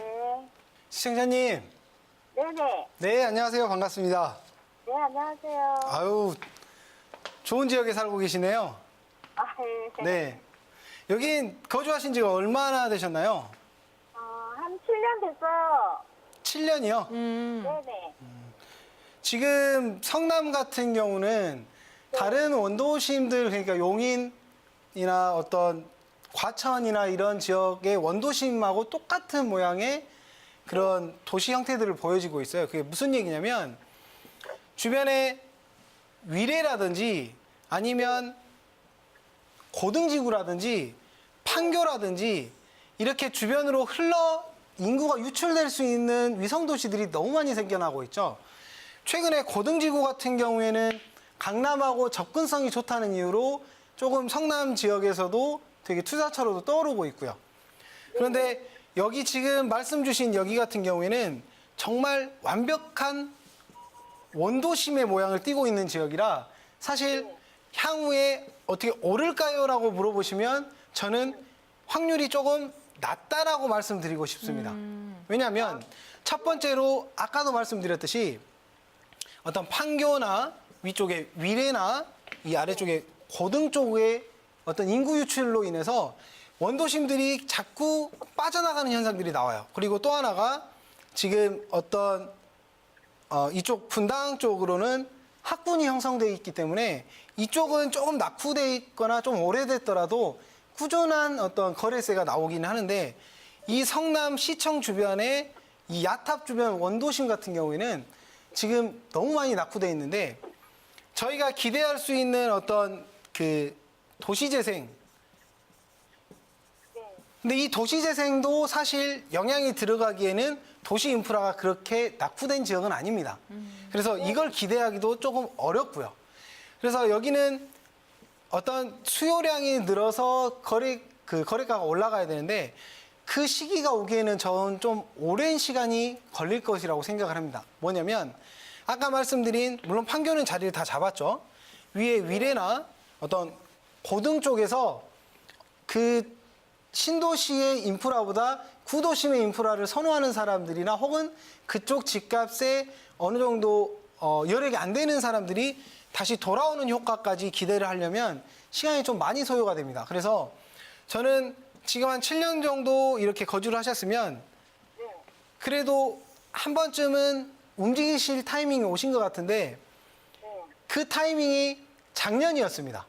Speaker 2: 시청자님,
Speaker 5: 네네.
Speaker 2: 네, 안녕하세요. 반갑습니다.
Speaker 5: 네, 안녕하세요.
Speaker 2: 아유, 좋은 지역에 살고 계시네요.
Speaker 5: 네.
Speaker 2: 네. 여긴 거주하신 지가 얼마나 되셨나요?
Speaker 5: 한 7년 됐어요.
Speaker 2: 7년이요?
Speaker 5: 네네.
Speaker 2: 지금 성남 같은 경우는 다른 원도심들, 그러니까 용인이나 어떤 과천이나 이런 지역의 원도심하고 똑같은 모양의 그런 도시 형태들을 보여지고 있어요. 그게 무슨 얘기냐면 주변에 위례라든지 아니면 고등지구라든지 판교라든지 이렇게 주변으로 인구가 유출될 수 있는 위성도시들이 너무 많이 생겨나고 있죠. 최근에 고등지구 같은 경우에는 강남하고 접근성이 좋다는 이유로 조금 성남 지역에서도 되게 투자처로도 떠오르고 있고요. 그런데 여기 지금 말씀 주신 여기 같은 경우에는 정말 완벽한 원도심의 모양을 띠고 있는 지역이라 사실 향후에 어떻게 오를까요? 라고 물어보시면 저는 확률이 조금 낮다라고 말씀드리고 싶습니다. 왜냐하면 첫 번째로 아까도 말씀드렸듯이 어떤 판교나 위쪽에 위례나 이 아래쪽에 고등 쪽의 어떤 인구 유출로 인해서 원도심들이 자꾸 빠져나가는 현상들이 나와요. 그리고 또 하나가 지금 어떤 이쪽 분당 쪽으로는 학군이 형성되어 있기 때문에 이쪽은 조금 낙후되어 있거나 좀 오래됐더라도 꾸준한 어떤 거래세가 나오긴 하는데 이 성남 시청 주변에 이 야탑 주변 원도심 같은 경우에는 지금 너무 많이 낙후되어 있는데 저희가 기대할 수 있는 어떤 그 도시재생 근데 이 도시재생도 사실 영향이 들어가기에는 도시 인프라가 그렇게 낙후된 지역은 아닙니다. 그래서 이걸 기대하기도 조금 어렵고요. 그래서 여기는 어떤 수요량이 늘어서 거래가가 올라가야 되는데 그 시기가 오기에는 저는 좀 오랜 시간이 걸릴 것이라고 생각을 합니다. 뭐냐면 아까 말씀드린 물론 판교는 자리를 다 잡았죠. 위에 위례나 어떤 고등 쪽에서 그 신도시의 인프라보다 구도심의 인프라를 선호하는 사람들이나 혹은 그쪽 집값에 어느 정도 여력이 안 되는 사람들이 다시 돌아오는 효과까지 기대를 하려면 시간이 좀 많이 소요가 됩니다. 그래서 저는 지금 한 7년 정도 이렇게 거주를 하셨으면 그래도 한 번쯤은 움직이실 타이밍이 오신 것 같은데 그 타이밍이 작년이었습니다.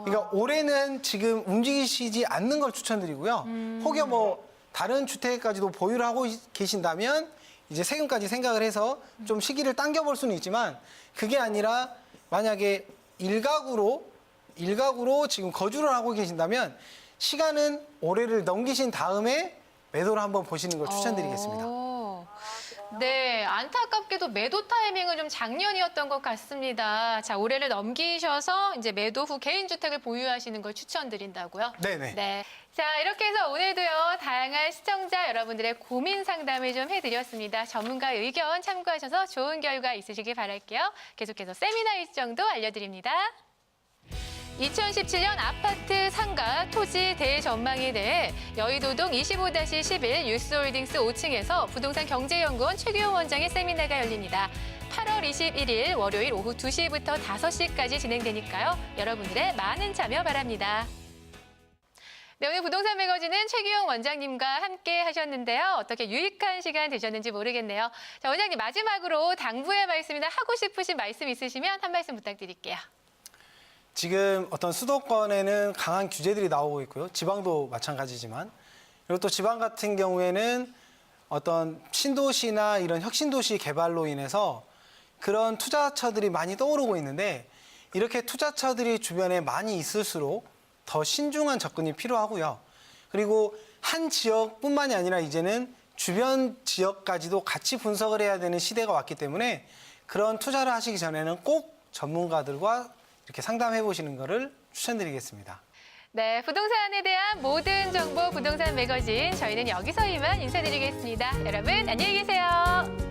Speaker 2: 그러니까 올해는 지금 움직이시지 않는 걸 추천드리고요. 혹여 뭐 다른 주택까지도 보유를 하고 계신다면 이제 세금까지 생각을 해서 좀 시기를 당겨볼 수는 있지만 그게 아니라 만약에 일가구로 지금 거주를 하고 계신다면 시간은 올해를 넘기신 다음에 매도를 한번 보시는 걸 추천드리겠습니다.
Speaker 1: 네, 안타깝게도 매도 타이밍은 좀 작년이었던 것 같습니다. 자, 올해를 넘기셔서 이제 매도 후 개인주택을 보유하시는 걸 추천드린다고요?
Speaker 2: 네네.
Speaker 1: 네. 자, 이렇게 해서 오늘도요, 다양한 시청자 여러분들의 고민 상담을 좀 해드렸습니다. 전문가 의견 참고하셔서 좋은 결과 있으시길 바랄게요. 계속해서 세미나 일정도 알려드립니다. 2017년 아파트 상가 토지 대전망에 대해 여의도동 25-11 유스홀딩스 5층에서 부동산 경제연구원 최규용 원장의 세미나가 열립니다. 8월 21일 월요일 오후 2시부터 5시까지 진행되니까요. 여러분들의 많은 참여 바랍니다. 네, 오늘 부동산 매거진은 최규용 원장님과 함께 하셨는데요. 어떻게 유익한 시간 되셨는지 모르겠네요. 자, 원장님 마지막으로 당부의 말씀이나 하고 싶으신 말씀 있으시면 한 말씀 부탁드릴게요.
Speaker 2: 지금 어떤 수도권에는 강한 규제들이 나오고 있고요. 지방도 마찬가지지만. 그리고 또 지방 같은 경우에는 어떤 신도시나 이런 혁신도시 개발로 인해서 그런 투자처들이 많이 떠오르고 있는데 이렇게 투자처들이 주변에 많이 있을수록 더 신중한 접근이 필요하고요. 그리고 한 지역뿐만이 아니라 이제는 주변 지역까지도 같이 분석을 해야 되는 시대가 왔기 때문에 그런 투자를 하시기 전에는 꼭 전문가들과 이렇게 상담해 보시는 것을 추천드리겠습니다.
Speaker 1: 네, 부동산에 대한 모든 정보 부동산 매거진 저희는 여기서 이만 인사드리겠습니다. 여러분 안녕히 계세요.